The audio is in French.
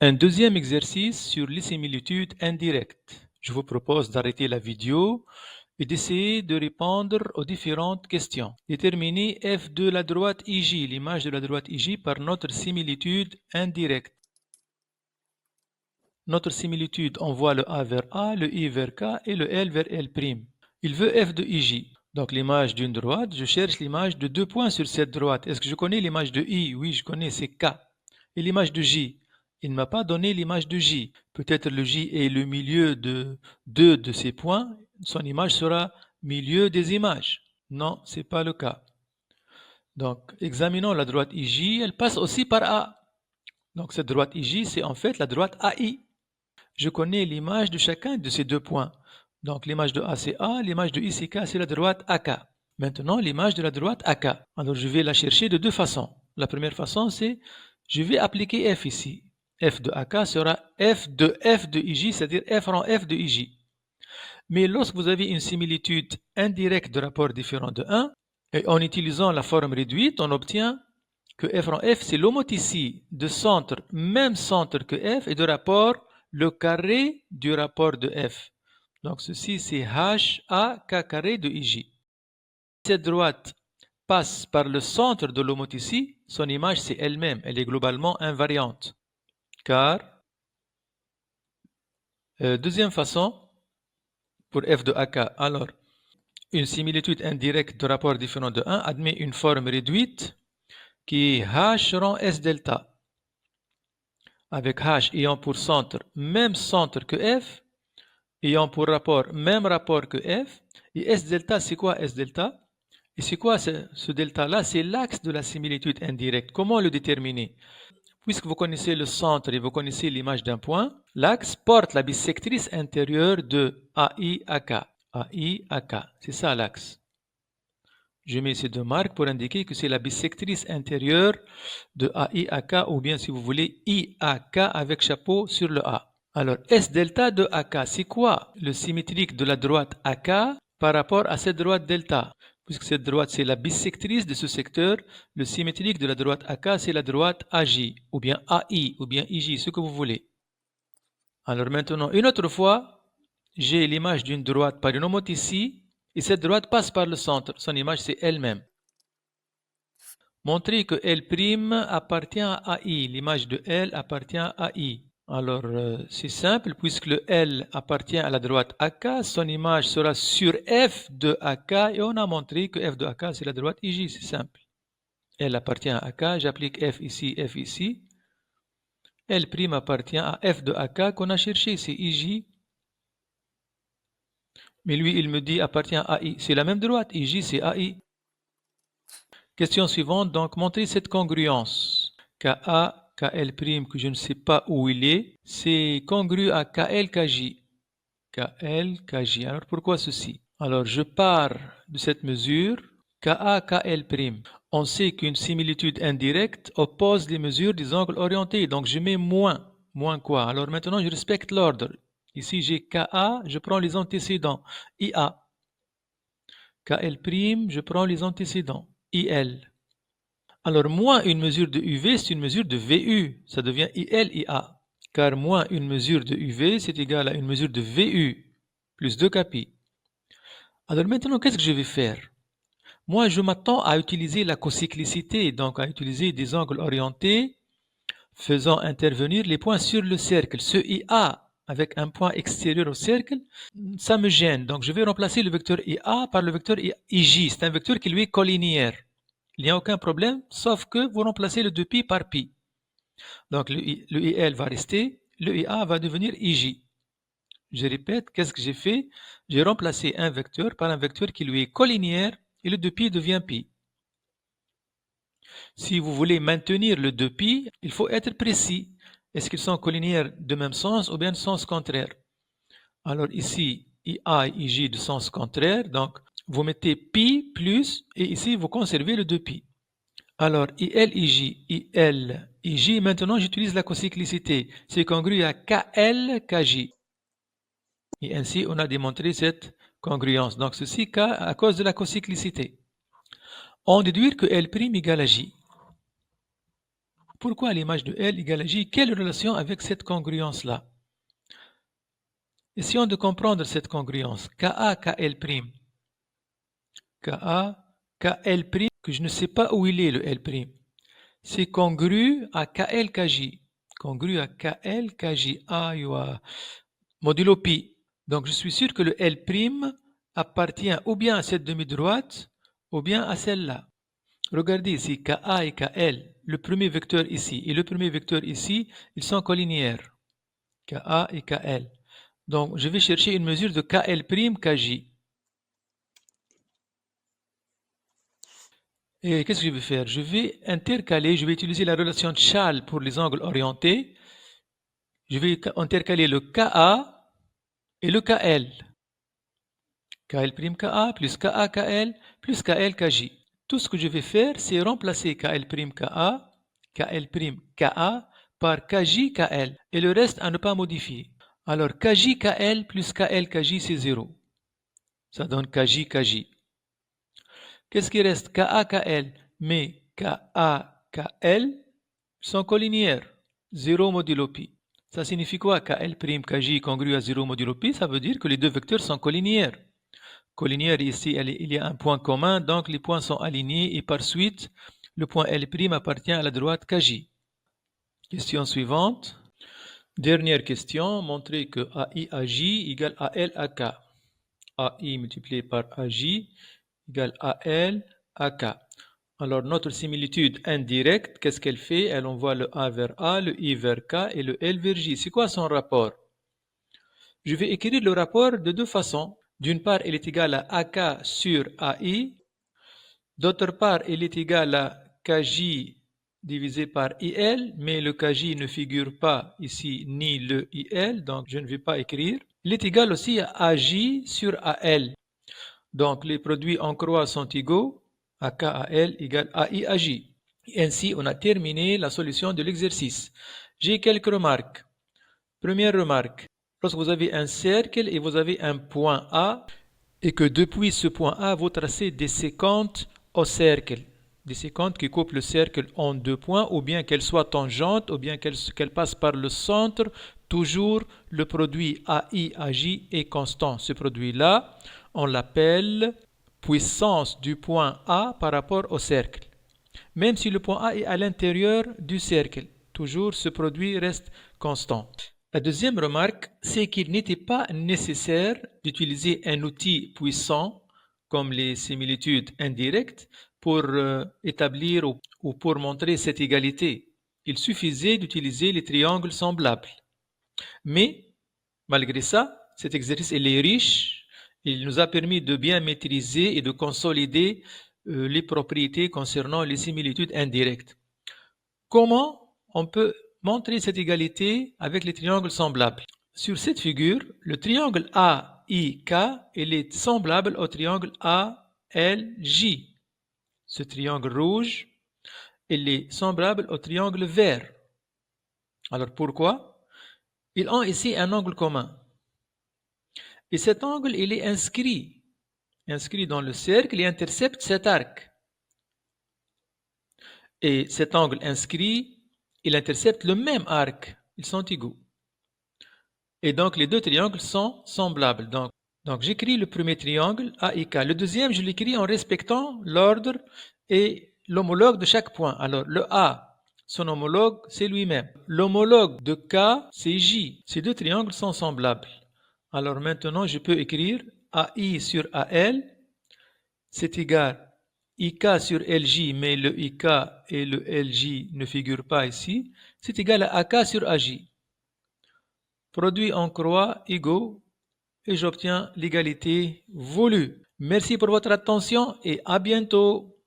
Un deuxième exercice sur les similitudes indirectes. Je vous propose d'arrêter la vidéo et d'essayer de répondre aux différentes questions. Déterminez f de la droite IJ, l'image de la droite IJ, par notre similitude indirecte. Notre similitude envoie le A vers A, le I vers K et le L vers L'. Il veut f de IJ. Donc l'image d'une droite, je cherche l'image de deux points sur cette droite. Est-ce que je connais l'image de I? Oui, je connais, c'est K. Et l'image de J? Il ne m'a pas donné l'image de J. Peut-être le J est le milieu de deux de ces points. Son image sera milieu des images. Non, ce n'est pas le cas. Donc, examinons la droite IJ. Elle passe aussi par A. Donc, cette droite IJ, c'est en fait la droite AI. Je connais l'image de chacun de ces deux points. Donc, l'image de A, c'est A. L'image de I, c'est K, c'est la droite AK. Maintenant, l'image de la droite AK. Alors, je vais la chercher de deux façons. La première façon, c'est je vais appliquer F ici. F de AK sera F de IJ, c'est-à-dire F rend F de IJ. Mais lorsque vous avez une similitude indirecte de rapport différent de 1, et en utilisant la forme réduite, on obtient que F rend F, c'est l'homothétie de centre, même centre que F, et de rapport le carré du rapport de F. Donc ceci, c'est H A K carré de IJ. Cette droite passe par le centre de l'homothétie, son image c'est elle-même, elle est globalement invariante. Car, deuxième façon, pour f de AK, alors, une similitude indirecte de rapport différent de 1 admet une forme réduite qui est H rend S delta, avec H ayant pour centre même centre que F, ayant pour rapport même rapport que F, et S delta, c'est quoi S delta? Et c'est quoi ce delta-là? C'est l'axe de la similitude indirecte. Comment le déterminer? Puisque vous connaissez le centre et vous connaissez l'image d'un point, l'axe porte la bissectrice intérieure de AI à K. AI à K, c'est ça l'axe. Je mets ces deux marques pour indiquer que c'est la bissectrice intérieure de AI à K, ou bien si vous voulez I à K avec chapeau sur le A. Alors S delta de AK, c'est quoi le symétrique de la droite AK par rapport à cette droite delta? Puisque cette droite c'est la bissectrice de ce secteur, le symétrique de la droite AK c'est la droite AJ, ou bien AI, ou bien IJ, ce que vous voulez. Alors maintenant, une autre fois, j'ai l'image d'une droite par une homothétie, et cette droite passe par le centre, son image c'est elle-même. Montrer que L' appartient à AI, l'image de L appartient à AI. Alors, c'est simple, puisque le L appartient à la droite AK, son image sera sur F de AK, et on a montré que F de AK, c'est la droite IJ, c'est simple. L appartient à AK, j'applique F ici. L' appartient à F de AK qu'on a cherché, c'est IJ. Mais lui, il me dit appartient à AI. C'est la même droite, IJ, c'est AI. Question suivante, donc montrer cette congruence. KA KL', que je ne sais pas où il est, c'est congru à KL, KJ. KL, KJ. Alors pourquoi ceci? Alors je pars de cette mesure KA, KL'. On sait qu'une similitude indirecte oppose les mesures des angles orientés. Donc je mets moins. Moins quoi? Alors maintenant je respecte l'ordre. Ici j'ai KA, je prends les antécédents. IA. KL', je prends les antécédents. IL. Alors, moins une mesure de UV, c'est une mesure de VU. Ça devient IL, IA. Car moins une mesure de UV, c'est égal à une mesure de VU plus 2kπ. Alors maintenant, qu'est-ce que je vais faire? Moi, je m'attends à utiliser la cocyclicité, donc à utiliser des angles orientés faisant intervenir les points sur le cercle. Ce IA avec un point extérieur au cercle, ça me gêne. Donc, je vais remplacer le vecteur IA par le vecteur IJ. C'est un vecteur qui lui est collinéaire. Il n'y a aucun problème, sauf que vous remplacez le 2π par π. Donc le IL va rester, le IA va devenir IJ. Je répète, qu'est-ce que j'ai fait? J'ai remplacé un vecteur par un vecteur qui lui est collinéaire et le 2π devient π. Si vous voulez maintenir le 2π, il faut être précis. Est-ce qu'ils sont collinéaires de même sens ou bien de sens contraire? Alors ici, IA et IJ de sens contraire, donc vous mettez π plus et ici vous conservez le 2π. Alors, IL, IJ, maintenant j'utilise la cocyclicité. C'est congru à KL, KJ. Et ainsi, on a démontré cette congruence. Donc, ceci à cause de la cocyclicité. On déduit que L' égale à J. Pourquoi l'image de L égale à J? Quelle relation avec cette congruence-là? Essayons de comprendre cette congruence. KA, KL'. KA, KL', que je ne sais pas où il est le L'. C'est congru à KL, KJ. Congru à KL, KJ. Modulo pi. Donc je suis sûr que le L' appartient ou bien à cette demi-droite ou bien à celle-là. Regardez ici, KA et KL, le premier vecteur ici et le premier vecteur ici, ils sont collinéaires. KA et KL. Donc je vais chercher une mesure de KL', KJ. Et qu'est-ce que je vais faire? Je vais intercaler, je vais utiliser la relation de Schall pour les angles orientés. Je vais intercaler le KA et le KL. KL', plus KA, KL, plus KL, KJ. Tout ce que je vais faire, c'est remplacer KL', KA, KL', KA par KJ, KL. Et le reste à ne pas modifier. Alors KJ, KL plus KL, KJ, c'est 0. Ça donne KJ, KJ. Qu'est-ce qui reste? KA, KL. Mais KA, KL sont collinéaires. 0 modulo pi. Ça signifie quoi? KL', KJ congru à 0 modulo pi, ça veut dire que les deux vecteurs sont collinéaires. Collinéaire ici, il y a un point commun, donc les points sont alignés et par suite, le point L' appartient à la droite KJ. Question suivante. Dernière question, montrer que AI AJ égale AL AK. AI multiplié par AJ égale AL AK. Alors notre similitude indirecte, qu'est-ce qu'elle fait? Elle envoie le A vers A, le I vers K et le L vers J. C'est quoi son rapport? Je vais écrire le rapport de deux façons. D'une part, il est égal à AK sur AI. D'autre part, il est égal à KJ divisé par IL, mais le KJ ne figure pas ici ni le IL, donc je ne vais pas écrire. Il est égal aussi à AJ sur AL. Donc les produits en croix sont égaux. AK AL égale AI AJ. Ainsi, on a terminé la solution de l'exercice. J'ai quelques remarques. Première remarque. Lorsque vous avez un cercle et vous avez un point A, et que depuis ce point A, vous tracez des séquentes au cercle. Des séquentes qui coupent le cercle en deux points, ou bien qu'elles soient tangentes, ou bien qu'elles passent par le centre. Toujours, le produit AI-AJ est constant. Ce produit-là, on l'appelle puissance du point A par rapport au cercle. Même si le point A est à l'intérieur du cercle, toujours ce produit reste constant. La deuxième remarque, c'est qu'il n'était pas nécessaire d'utiliser un outil puissant comme les similitudes indirectes pour établir ou pour montrer cette égalité. Il suffisait d'utiliser les triangles semblables. Mais, malgré ça, cet exercice est riche. Il nous a permis de bien maîtriser et de consolider les propriétés concernant les similitudes indirectes. Comment on peut montrer cette égalité avec les triangles semblables? Sur cette figure, le triangle AIK est semblable au triangle ALJ. Ce triangle rouge, il est semblable au triangle vert. Alors pourquoi? Ils ont ici un angle commun. Et cet angle, il est inscrit dans le cercle et intercepte cet arc. Et cet angle inscrit, il intercepte le même arc. Ils sont égaux. Et donc, les deux triangles sont semblables. Donc j'écris le premier triangle AIK. Le deuxième, je l'écris en respectant l'ordre et l'homologue de chaque point. Alors, le A, son homologue, c'est lui-même. L'homologue de K, c'est J. Ces deux triangles sont semblables. Alors maintenant, je peux écrire AI sur AL, c'est égal IK sur LJ, mais le IK et le LJ ne figurent pas ici. C'est égal à AK sur AJ. Produit en croix égaux et j'obtiens l'égalité voulue. Merci pour votre attention et à bientôt.